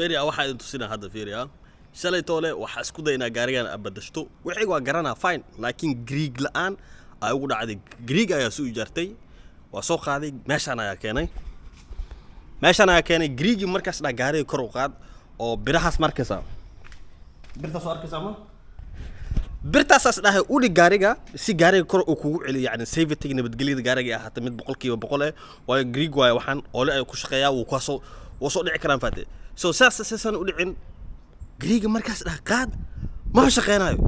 فيريا waxaa tusina hadda Firia shalay toole waxa isku dayna gaarigan abadashto wixii waa garana fine laakiin Greek la'aan ay ugu dhacday Greek ayaa soo jartay waa soo qaaday meeshan ayaa keenay Greek markaas dha gaariga kor u qaad oo birahaas markaas birtaas arkaysa ma birtaas dhahay u dhig gaariga si gaariga kor uu kugu celiyo yani safety nabadgelyada gaariga ah hata mid 100% waa Greek waa waxaan oo ay ku shaqeeyaa uu ka soo dhici karaan faatay so saasan u dhicin Greek markaas dha qaad ma shaqeenayo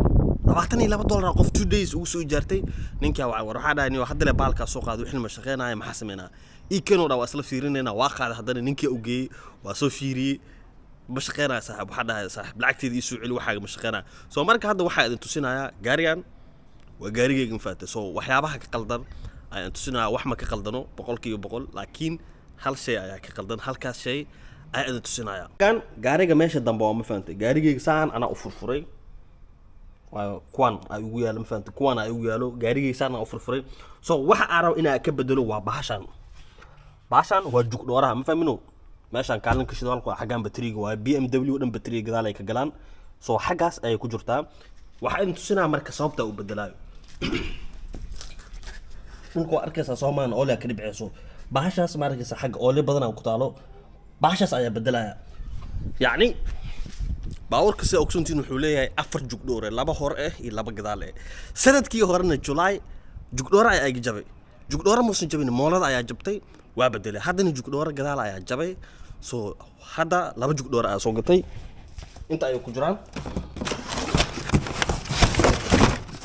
$22 qof 2 days ugu soo jaartay ninka waxa dhahay inuu hadda le baalka soo qaado wixii ma shaqeenayo ma xasameena iikano dha waa isla fiirinayna waa qaad hadana ninka u geeyay waa soo fiiriyay ma shaqeenayo saaxib waxa dhahay saaxib lacagteedii isoo celi waxa ma shaqeenayo soo marka hadda waxa idin tusinayaa gaarigan waa gaarigeyga faatay soo waxyaabaha ka qaldan ayaan tusinayaa wax ma ka qaldano 100% laakiin hal shay ayaa ka qaldan halkaas shay ay idin tusinayaa kan gaariga meesha dambe waa ma faantay gaarigeyga saan ana u furfuray waa kuwan ay ugu yaalo ma faantay kuwan ay ugu yaalo gaarigeyga saan u furfuray soo waxa aan ina ka bedelo waa bahashan waa jug dooraha ma faamino meeshan kaalin ka shidaalku xagaan bateriga waa BMW dhan bateriga gadaal ay ka galaan soo xagaas ay ku jirtaa waxa idin tusinaa marka sababta uu bedelaayo dhulku arkaysa Soomaan oo la ka dhibciso bahashaas markaysa xag oo le badan ku taalo bahashaas ayaa bedelaya yani baawrka si ogsuntiin wuxuu leeyahay 4 jug dhoore laba hor iyo laba gadaal sanadkii horena July jug dhoore ay jabay jug dhoore muusan jabin moolada ayaa jabtay waa bedelay haddana jug dhoore gadaal ayaa jabay soo hadda laba jug dhoore ayaa soo gatay inta ay ku jiraan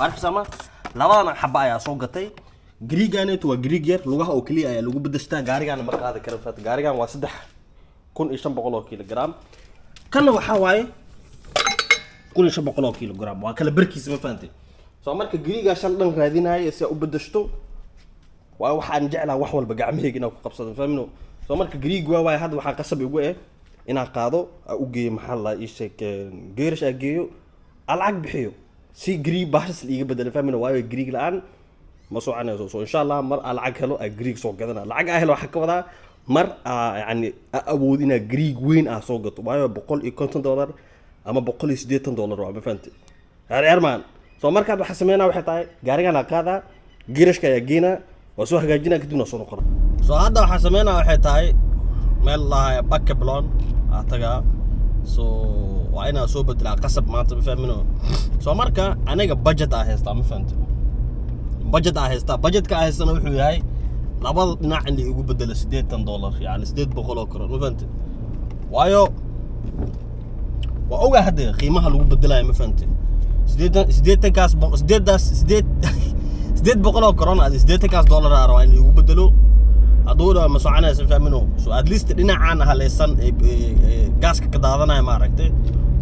arkasama labadana xaba ayaa soo gatay Greeganeetu waa Greek yar lugaha oo kaliya ayaa lagu bedestaa gaarigan ma qaadi karo faat gaarigan waa 3500 kilogram kana waxa waaye 1500 kilogram waa kala barkiis ma faantay soo marka Greega shan dhan raadinaayo si uu bedeshto waa waxaan jeclaa wax walba gacmahayga inaan ku qabsado faamino soo marka Greek waa hadda waxa qasab igu inaan qaado u geeyo maxal la ii sheeg geerish geeyo alacag bixiyo si Greek bahas liiga bedelo faamino waa Greek la'aan ma soo canayso soo insha Allah mar alacag helo Greek soo gadana lacag helo waxa ka wada mar yani awood ina Greek weyn soo gato waayo $150 ama $180 waa ma faantay herman soo marka waxa sameeyna waxa tahay gaarigan la qaada geerishka ayaa geena waa soo hagaajina kadibna soo noqon soo hadda waxa sameeyna waxa tahay meel la bakablon ataga soo waa ina soo bedela qasab maanta ma faamino soo marka aniga budget haysta ma faantay budget ka haystana wuxuu yahay labada dhinac in ugu bedelo $80 yani $800 karo ma faantay waayo waa oga hadda qiimaha lagu bedelayo ma faantay 8 kaas 800 korona $8 kaas aa in ugu bedelo adoo ma soo canaysan faamino so at least dhinacaan halaysan gaaska ka daadanaya ma aragtay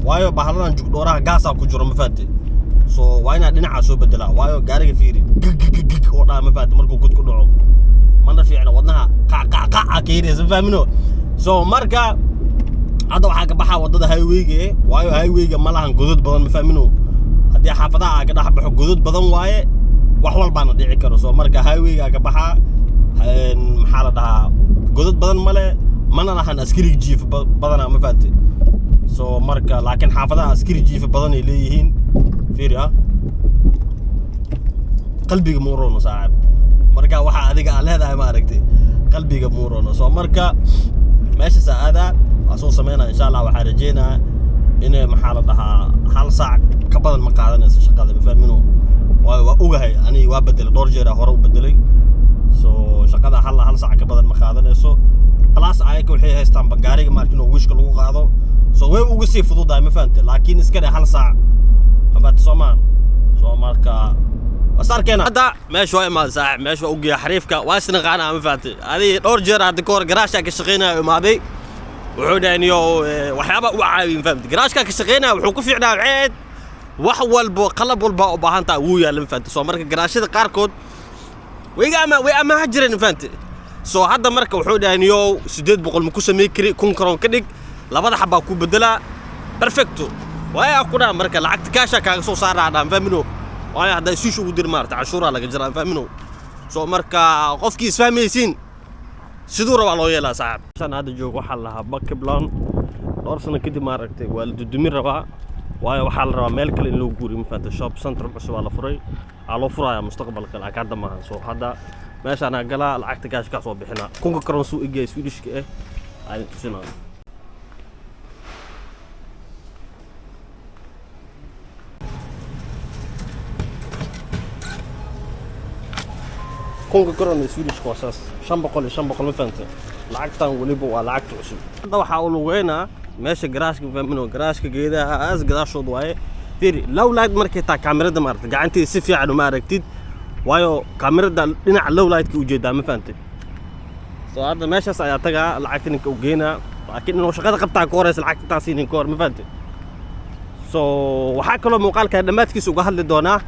waayo bahaladan jug dooraha gaas ku jiro ma faantay so waa ina dhinaca soo bedela waayo gaariga fiiri oo dhaa ma faantay markuu gud ku dhaco mana fiicna wadnaha qaqa keenaysa faamino so marka hadda waxa ka baxa wadada highway-ga waayo highway-ga ma lahan godad badan ma faamino hadii xaafadaha ka dhax baxo godad badan waaye wax walba na dhici karo so marka highway-ga ka baxa maxaa la dhahaa godad badan male mana lahan askari jiif badan ma faantay so marka laakiin xaafadaha askari jiif badan ay leeyihiin fiiri qalbiga muurono saaxib marka waxa adiga leedahay ma aragtay qalbiga muurono soo marka meesha saada asoo sameeyna insha Allah waxa rajeynaa inay maxaa la dhahaa hal saac ka badan ma qaadanayso shaqada ma faamino waa ogahay ani waa bedel dhowr jeer hore u bedelay soo shaqada hal saac ka badan ma qaadanayso plus ayaka waxay haystaan gaariga markii uu wishka lagu qaado soo way ugu sii fududahay ma faantay laakiin iska hal saac abad Soomaan soo marka wasarkeena hadda meesha waa imaad saaxib meesha waa ugu xariifka waa isna qaana ma faantay adii dhowr jeer hadda koor garaashka ka shaqeynaayo imaaday wuxuu dhaaniyo waxyaaba u caawin faantay garaashka ka shaqeynaayo wuxuu ku fiicnaa ceed wax walba qalab walba u baahan tahay uu yaal ma faantay soo marka garaashada qaarkood way ama hajireen faantay soo hadda marka wuxuu dhaaniyo 800 ma ku sameey kari 1000 karoon ka dhig labada xabaa ku bedela perfecto waa ku dhaa marka lacagta kaasha kaaga soo saaraa faamino waayo hadda ishiishu ugu dir maarta cashuura laga jiraa faamino soo marka qofkii isfahmaysiin sidoo raba loo yeelaa saaxib shan hada joog waxa la bakablon dhowr sano kadib maaragtay waa la dudumin rabaa waayo waxaa la rabaa meel kale in loo guuriyo ma fahamtay shop center cusub waa la furay aa loo furayaa mustaqbalka lacag hadda maahan soo hadda meeshaan aan galaa lacagta kaash ka soo bixinaa kunka karoon suu igay Swedishka aan tusinaa kunka karoon Swedishka waa saas 500 ma fahamtay lacagtan waliba waa lacagta cusub hadda waxaa uu lugeynaa meesha garaashka faamino garaashka geedaha aas gadaashood waaye fiiri low light markay taa kaamirada maaragtay gacantii si fiican uma aragtid waayo kaamirada dhinaca low light ka u jeedaa ma fahamtay soo hadda meeshaas ayaa tagaa lacagta ninka u geynaa laakiin inuu shaqada qabtaa ka horeysa lacagta taasi ninka hor ma fahamtay soo waxaa kaloo muuqaalka dhammaadkiisa uga hadli doonaa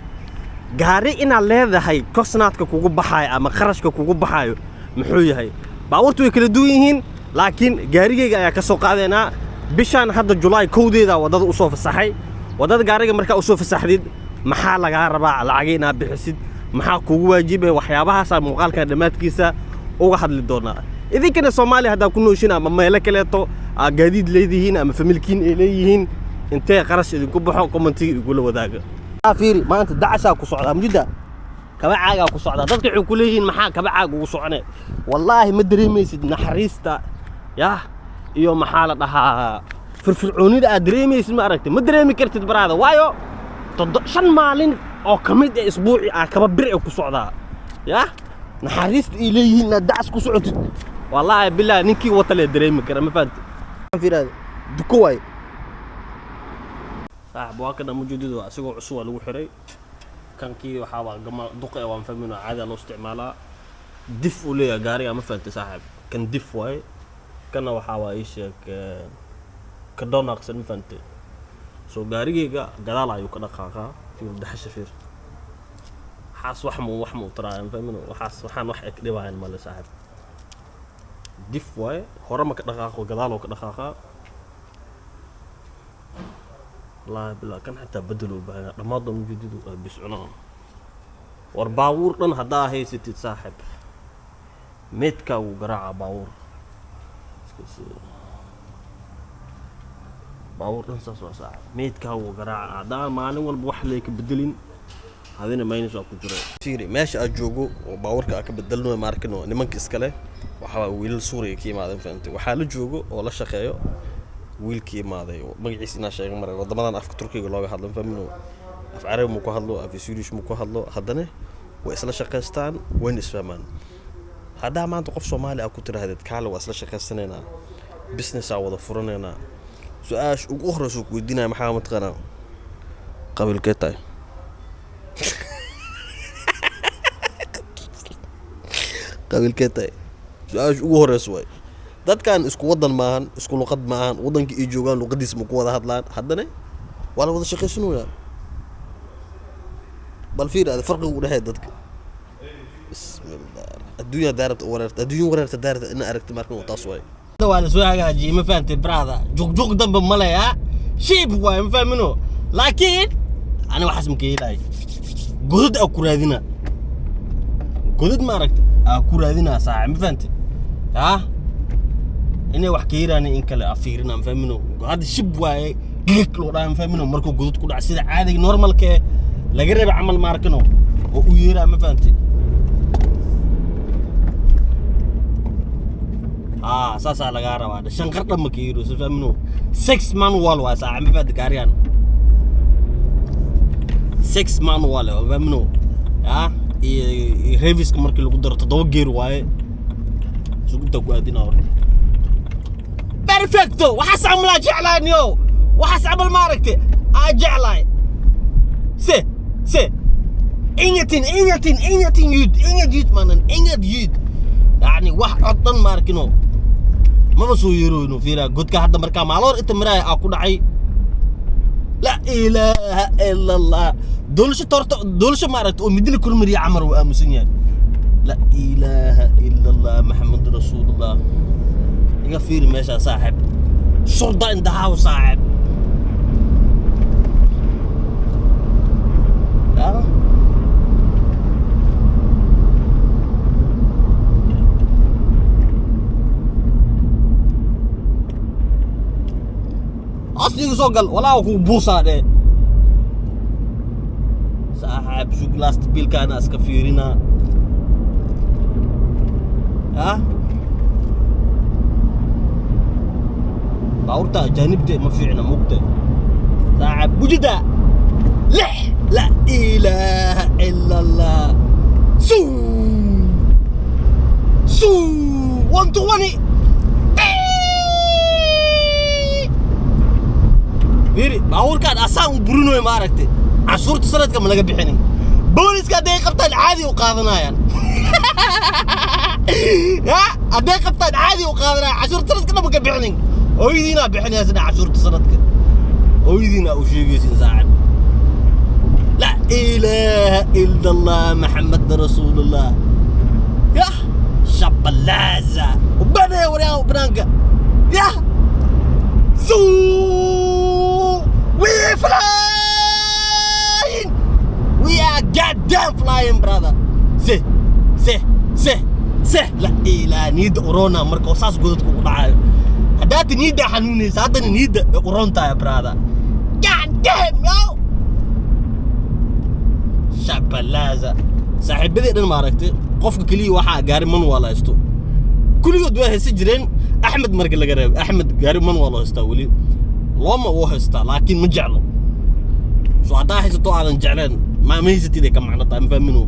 gaari inaad leedahay kosnaadka kugu baxaayo ama kharashka kugu baxaayo muxuu yahay baabuurtu way kala duwan yihiin laakiin gaarigayga ayaa ka soo qaadeynaa bishaan hadda July 1deeda wadada u soo fasaxay wadada gaariga marka u soo fasaxdid maxaa laga rabaa lacag inaad bixisid maxaa kugu waajibay waxyaabahaas muuqaalka dhammaadkiisa uga hadli doonaa idinkana Soomaaliya hadda ku nooshin ama meelo kale to gaadiid leedihiin ama familkiin ay leeyihiin intee qarash idinku baxo commentiga igu la wadaaga fiiri maanta dacasha ku socda mujida kaba caaga ku socda dadka wuxuu ku leeyihiin maxaa kaba caag ugu soconay wallahi ma dareemaysid naxariista yaa iyo maxaa la dhahaa firfircoonida aad dareemaysid ma aragtay ma dareemi kartid baraada waayo 5 maalin oo kamid ah isbuuci ah kaba bir ku socdaa yaa naxariista ay leeyihiin dacas ku socotid wallahi billahi ninkii wata la dareemi kara ma fahanti fiiraad duko way صاحب واكنا موجود اسقو عصوا لو خيري كان كي waxaa waa gama duqay waan fahmino caadi loo isticmaalaa dif u leeyahay gaariga ma fahanti saaxib kan dif way kana waxaa waa sheek ka doonaqsan ma fahanti soo gaarigayga gadaal ayuu ka dhaqaaqaa fiir daxasha fiir xaas wax mu taraan fahmino waxaan wax ka dhibaan ma la saaxib dif way hore ma ka dhaqaaqo gadaal oo ka dhaqaaqaa لا بلا كان حتى بدلوا بها رمضان جديد بيسعنون ورباور دن هدا هي ستي صاحب ميتكا وقراعة باور باور دن ساسوا صاحب ميتكا وقراعة دا مالين والبوح ليك بدلين هذين ما ينسوا كجرا سيري ماشي أجوجو وباورك أكبدلنو ماركنو نمك إسكاله وحا ويل سوري كيما هذا فهمت وحال جوجو ولا شقيو wiilkii maaday magaciisina sheegay mar wadamadan afka Turkiga looga hadlo fahmino af Carabi mu ku hadlo af Swedish mu ku hadlo hadana way isla shaqeystaan way isfahmaan hada maanta qof Soomaali ah ku tiraahdeed kaale waa isla shaqeysanayna business ah wada furanayna su'aash ugu horeyso ku weydiinay maxaa matqana qabilkee tahay qabilkee tahay su'aash ugu horeyso way dadkan isku wadan maahan isku luqad maahan wadanka ay joogan luqadiis ma ku wada hadlaan hadana wala wada shaqeysanayaa bal fiir hada farqiga u dhaxay dadka bismillah adduunya wareerta daarta in aragti markan taas way wala soo hagaaji ma fahamtay brother jug damba malaya sheep way ma fahmino laakiin ana waxas ma keelay godad aku raadina godad ma aragti aku raadina saax ma fahamtay ha inay wax ka yiraani in kale afiirina aan fahmino hada shib waaye gig loo dhaan fahmino markuu gudud ku dhac sida caadiga normalka laga reeb amal markano oo u yeeraa ma fahanti saasa laga rabaa shanqar dhama ka yiro fahmino 6 manual waa saa ma fahanti gaariyan 6 manual fahmino revis markii lagu daro 7 gear waaye suuqta ku aadina perfecto waxaas amla jeclaaniyo waxaas amal maaragtay jeclaay se inyatin yud manan yud yani wax codan maarkino maba soo yeerooyno fiira godka hadda marka maaloor inta miraay ku dhacay la ilaaha illa allah doolsho maaragtay oo midna kulmariya amar waa aamusan yahay la ilaaha illa allah muhammad rasuulullah iga fiir meesha saaxib shurda indaha saaxib أصلي سوقل ولا هو بوصة ده صاحب شو جلاس تبيل كان أسكفيرنا ها باورتا جانب ده ما في عنا مقطع صاحب بوجدا لا إله إلا الله سو 120 فيري باور كان أسام برونو ما عرفت عشرة سنة كم لقى بحني بوليس كان ده قبطان عادي وقاضنا يعني ها ده قبطان عادي وقاضنا عشرة سنة كم لقى بحني ويدينا بحني هذا عشرة سنة كم ويدينا وشيء يصير زعل لا إله إلا الله محمد رسول الله يا شبلازة وبنا وريا وبنانك يا زو we flying we are goddamn flying brother سه لا إله نيد أورونا مركو ساس قدت كوكو هدات نيد حنوني ساعتني نيد أورونتا يا brother goddamn yo شبلازة صاحب بدي أنا ما ركتي قفك كلي واحد قاري من ولا يستو كل يوم دوه سجرين أحمد مرق اللي قريب أحمد قاري من ولا يستولي لما هو يستا لكن مجعله سو هذا حسيتو على نجعلين ما يزتي ذيك معنا طيب فهمينه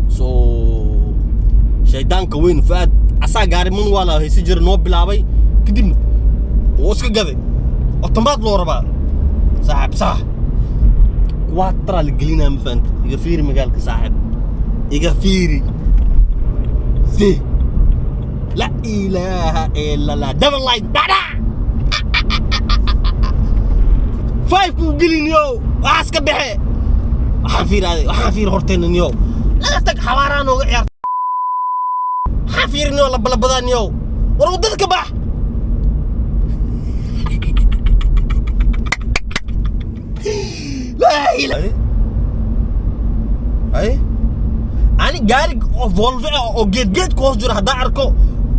سو شيطان كوين فاد عسى قاري من ولا هي سجر نوب بلابي كدم واسك قذي اوتومات لو ربا صاحب صح كواترا القلينا مفنت يغفيري مقالك صاحب يغفيري زي لا إله إلا الله دبل لاين دادا 5 بليون يو واسك بحي حافير هذه وحافير هورتين يو لا تك حواران وعيار حافير يو لبلبدان يو ورودك بح لا إله أي أنا قاري فولفي أو جيت كوزجر هذا أركو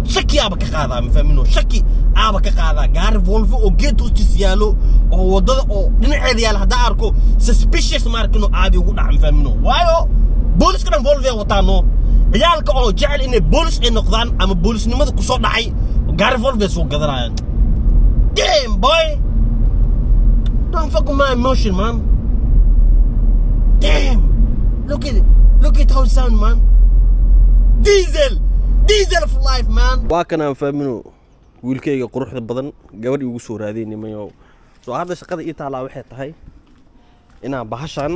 شكي أبغى كذا مفهمينه شكي أبغى كذا قاري فولفي أو جيت وتسيالو أو وده أو نعدي على هذا أركو suspicious ماركنو عادي يقول عم فهمينه وايو بوليس كنا فولفي وطانو عيالك أو جعل إن بوليس إنه قدان أما بوليس نمد كسر دحي قاري فولفي سوق كذا يعني damn boy don't fuck with my emotion man damn look at how it sound man diesel for life man waa kana fahmino wiilkayga quruxda badan gabadh igu soo raadeen nimayo soo hadda shaqada ii taala waxay tahay inaan bahashan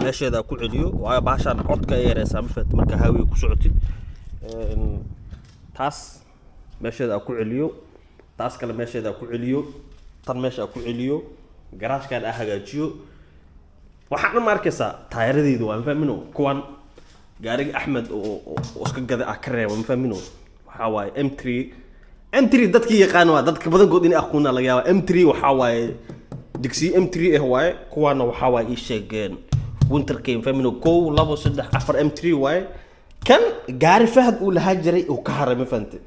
meesheeda ku celiyo waa bahashan codka ay yareeysa marka hawee ku socotid taas meesheeda ku celiyo taas kale meesheeda ku celiyo tan meesha ku celiyo garaashkan ah hagaajiyo waxaan ma arkaysaa taayaradeydu waan fahmino kuwan gaariga Axmed oo iska gada ah kareebo ma fahmino waxa waaye M3 dadkii yaqaan waa dadka badan good in aqoona laga yaabo M3 waxa waaye dixi M3 waaye kuwana waxa waaye ii sheegeen winter came fahmino 1 2 3 4 M3 waaye kan gaari fahad uu lahaa jiray oo ka haray ma fahantay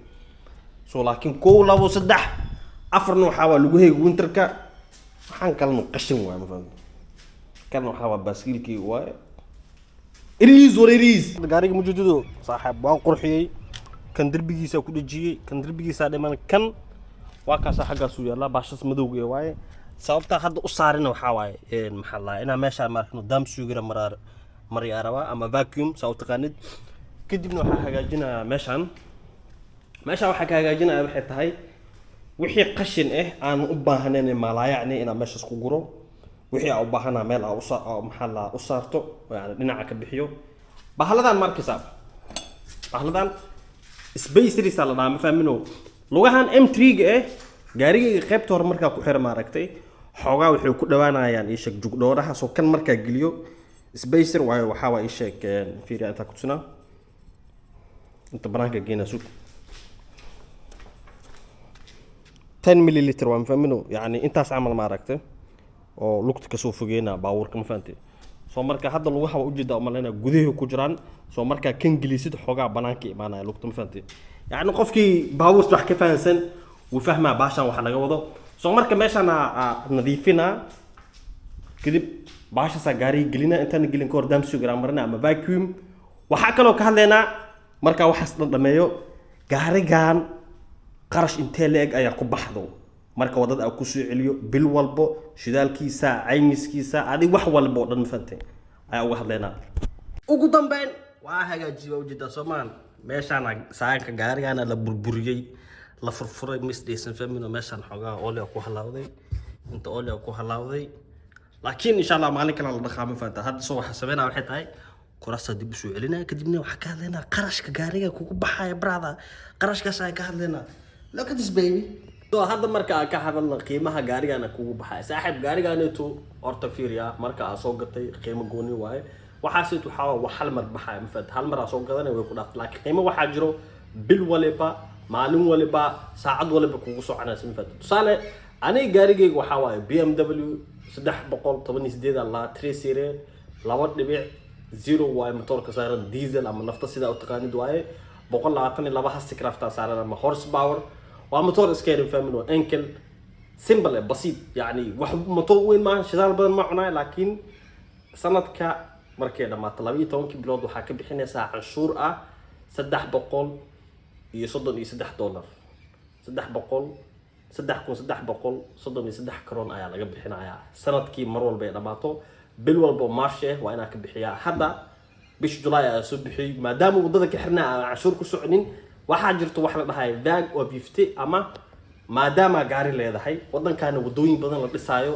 soo laakiin 1 2 3 4 waxa waa lagu heeg winterka waxaan kalno qashin waa ma fahantay كان وحاول باسكيلكي واي إريز وريريز قاريك موجودو صاحب وان قرحي كان دربيجيسا كل جي كان دربيجيسا دائما كان واكاسا حاجة سويا لا باشس مدوقي واي سببتا حد أصارنا وحاواي المحل أنا ماشى ماركنو دام سويرا مري أروا أما فاكيوم سوت قاند كدبنا حاجة جينا ماشى وحاجة جينا بحيث هاي وحي قشن أنا أباهنني مالا يعني أنا ماشى سكوجرو wixii aan u baahanaa meel aan maxalla u saarto yani dhinaca ka bixiyo bahaladan markisa bahaladan space la dhaama fahmino lugahan M3 ga gaariga qaybta hore marka ku xir maaragtay xoogaa wuxuu ku dhawaanayaan ii sheeg jugdhooraha soo kan marka geliyo spacer waayo waxa waa ii sheeg fiiriya inta ku tusna inta banaanka geena suuq 10 ml waan fahmino yani intaas amal maaragtay oo lugta ka soo fogeena baawarka ma fahanti soo marka hadda lugaha u jeeda malena gudaha ku jiraan soo marka kan gilisid xogaa banaanka imaanaya lugta ma fahanti yani qofkii baawar wax ka fahansan وفهمها باشا وحنا نقوله سو مركا ماشي أنا نظيفنا كذب باشا سجاري قلنا أنت نقولين كوردام سو جرامرنا أما فاكيوم وحكى له كهلنا مركا وحصل لمايو جاري جان قرش انتلاج أي قبحضو marka wadada ay ku soo celiyo bil walbo shidaalkiisa caymiskiisa adi wax walbo dhan fantay ay uga hadleena ugu dambeyn waa hagaajiyo wajida Soomaan meeshaan saanka gaarigana la burburiyay la furfuray misdeysan famino meeshaan xogaa oo ku halawday inta oo ku halawday laakiin insha Allah maalin kale la dhaqaamo fanta hadda soo waxa sameynaa waxay tahay kurasta dib u soo celinaa kadibna waxa ka hadleena qarashka gaariga kugu baxaya brother qarashkaas ay ka hadleena look at this baby تو هذا مركا كهذا قيمة جاري أنا كوب بحاجة ساحب جاري أنا تو أرتفيريا مركا أسوقتي قيمة جوني واي وحاسيت وحاول وحل مر بحاجة مفد هل مر أسوق أنا ويكون أطلع قيمة وحجرو بالولبا معلوم ولبا ساعد ولبا كوسو عنا سمفد صالة أنا جاري وحاول BMW سدح بقول طبعا يسديد الله 3 سيرة لابد نبيع زيرو واي موتور كسر ديزل أما نفط سيدا أو تقاني دواي بقول لا أعطني لا بحس كرافتا صار أما هورس باور وموتور اسكيرين فاميلو انكل سيمبل بسيط يعني واحد موتور وين ما شغال بدل معنا لكن سندك markay dhamaato 12 bilood waxa ka bixinaysaa canshuur ah 300 iyo $33 3,333 kron ayaa laga bixinayaa sanadkii mar walba ay dhamaato bil walba maashe waa inaa ka bixiyaa hadda bish July ayaa soo bixiyay maadaama wadada ka xirnaa canshuur ku soconin waxaa jirto wax la dhahay dag oo 50 ama maadaama gaari leedahay wadankaana wadooyin badan la dhisaayo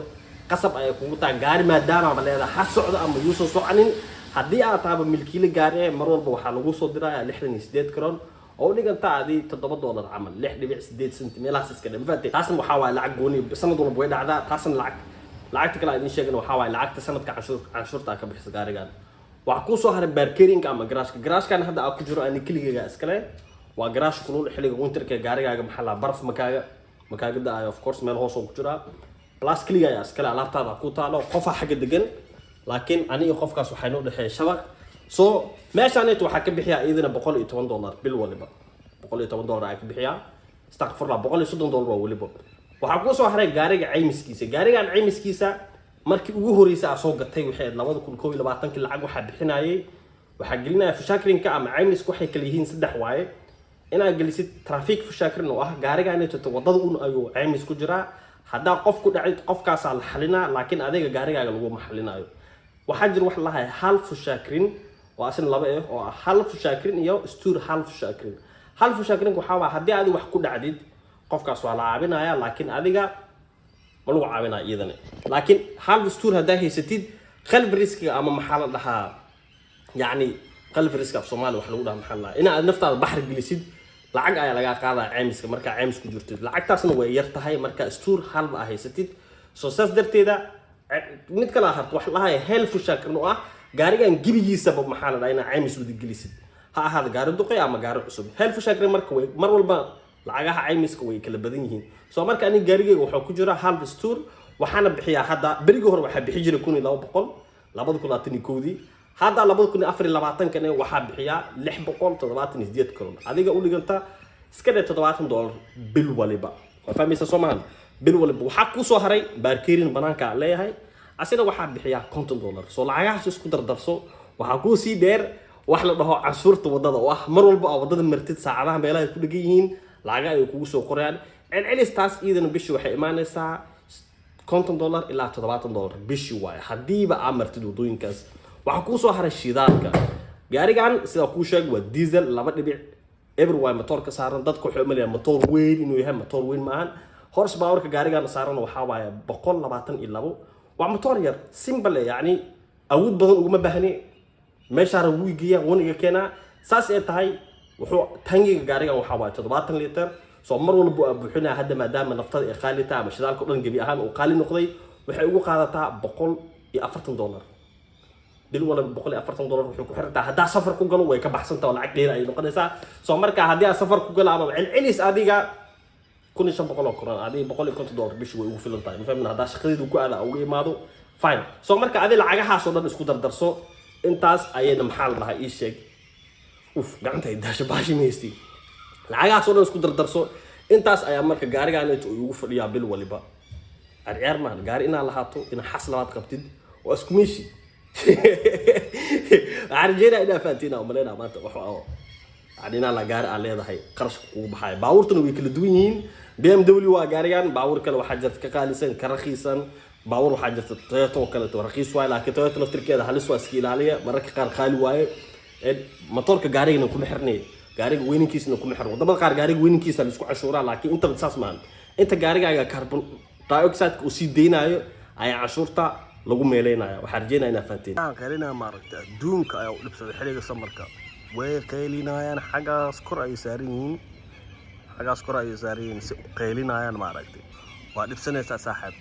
qasab ay kugu taa gaari maadaama leedahay ha socdo ama yuuso soconin hadii aad taaba milkiile gaari mar walba waxa lagu soo dirayaa 68 kron oo dhiganta adii $7 camal 6.8 sent meelahaas iska dhammaatay taasna waxa waa lacag gooni sanad walba way dhacdaa taasna lacagta kale aan sheegay waxa waa lacagta sanadka canshuurta ka bixisa gaarigan waxa ku soo haray parking ama garaashkan hadda aan ku jiro aan kaliya iskale waa garaash kulul xilliga winterka gaarigaaga maxalla barf makaaga daayo of course meel hoos oo ku jira plus kaliya ayaa iskale alaabtaada ku taalo qofa xagga degan laakiin aniga qofkaas waxay noo dhaxay shabaq so meeshaanaytu waxa ka bixiyaa idina $110 bil waliba $110 ay ka bixiyaa astaghfirullah $130 waa waliba waxa ku soo haray gaariga caymiskiisa markii ugu horeysay soo gatay waxay 2021 lacag waxa bixinayay waxa gelinaya fashakrinka ama caymisku waxay kala yihiin saddex waaye ina gelisid traffic fashakrin oo ah gaariga inay tato wadada uu ayuu caymis ku jira hadaa qof ku dhacay qofkaas la xalina laakiin adiga gaarigaaga lagu maxalinayo waxa jir wax la yahay hal fashakrin oo asan laba oo hal fashakrin iyo stuur hal fashakrin waxa waa hadii aad wax ku dhacdid qofkaas waa la caabinaya laakiin adiga ma lagu caabinaa iyadana laakiin hal stuur hadaa haysatid qalb riskiga ama maxal dhahaa يعني قلب ريسك في Soomaaliya wax lagu dhahay maxaa la ina aad naftaada baxar gelisid lacag ayaa laga qaadaa caymiska marka caymis ku jirtid lacagtaasna way yar tahay marka stuur halba haysatid soo saas darteeda mid kala harto wax la yahay health shakir oo ah gaarigan gibigiisa maxaa la dhahay ina caymis wada gelisid ha ahaada gaari duqay ama gaari cusub health shakir marka way mar walba lacagaha caymiska way kala badan yihiin soo marka ani gaarigayga waxa ku jira half stuur waxaana bixiyaa hadda bariga hore waxa bixi jiray 2,221 هذا لابد أفر اللبعتان كان وحاب حيا لح بقول تضبطني زيادة كلون هذه قولي قلتا سكده $7 بالولبا فاهمي سومان بالولبا وحكوا سهري باركيرين بنانك عليه هاي عشان وحاب حيا $10 سو العيا حسوس كدر درسو وحكوا سي دير وحلا ده عشورة وضد وح مرول بقى وضد مرتد ساعة بيلا يكون جيين العيا يكون سو قريان العليس تاس إذا بيشوا حيمان ساعة $10 إلى $7 بيشوا حدي بقى مرتد ودوين كاس waxa ku soo haray shidaalka gaarigan sida ku sheeg waa diesel 2.5 eber way motor ka saaran dadku wuxuu umaleeyaa motor weyn inuu yahay motor weyn maahan horsepower ka gaarigan saaran waxa waaya 122 waa motor yar simple yani awood badan ugu ma baahni meesha rawigiya waniga keena saas ay tahay wuxuu tangiga gaarigan waxa waaya 70 litir soo mar walba buuxinaa hadda maadaama naftada ay qaali tahay ama shidaalka dhan gabi ahaan uu qaali noqday waxay ugu qaadataa $140 dil wala $140 wuxuu ku xirtaa hadaa safar ku galo way ka baxsanta oo lacag dheer ay noqonaysaa soo marka hadii aad safar ku galo ama celcelis adiga $500 adiga $150 bish way ugu filan tahay fahmin hadaa shaqadeedu ku aada ugu imaado fine soo marka adiga lacagahaas oo dhan isku dardarso intaas ayayna maxal laha ii sheeg gacanta ay daasho baashi meesti lacagahaas oo dhan isku dardarso intaas ayaa marka gaarigaan inta ugu fadhiyaa bil waliba arciyaar ma gaari inaa lahaato ina xas labaad qabtid oo isku meeshi arjeena ina faantina umaleena maanta waxa adina la gaari aan leedahay qarashka ugu baxay baawurtuna way kala duwan yihiin BMW waa gaarigan baawur kale waxa jirta ka qaalisan ka raqiisan baawur waxa jirta Toyota kale to raqiis waay laakiin Toyota laftirkeeda halis waa iska ilaaliya mararka qaar qaali waaye motorka gaarigana kuma xirnay gaariga weynkiisna kuma xirno wadamada qaar gaariga weynkiisa la isku cashuuraa laakiin inta saas maan inta gaarigaaga carbon dioxide uu sii deynayo ay cashuurta lagu meeleynayo waxa rajeenaa inaa faanteen qeylina maaragta adduunka ayaa u dhibsaday xilliga samarka way qeylinayaan xagaas kor ay saaran yihiin si qeylinayaan maaragtay waa dhibsanaysaa saaxiib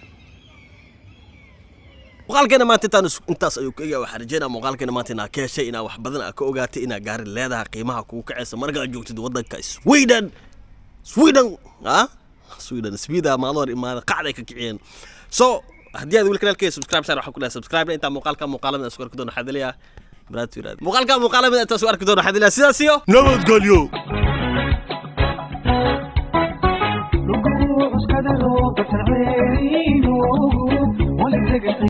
muuqaalkeena maanta intaas ayuu ka egaa waxaan rajeynaa muuqaalkeena maanta inaa ka heshay inaa wax badan aa ka ogaatay inaa gaari leedahay qiimaha kugu kacaysa markaa joogtid waddanka Sweden Sweden maalin hore imaada qacday ka kiciyeen so haddii aad weli kanaalkayga subscribe saar waxaan ku dhahay subscribe inta muuqaalada isku arki doono xadaliya muuqaalada inta isku arki doono xadaliya sidaas iyo nabadgelyo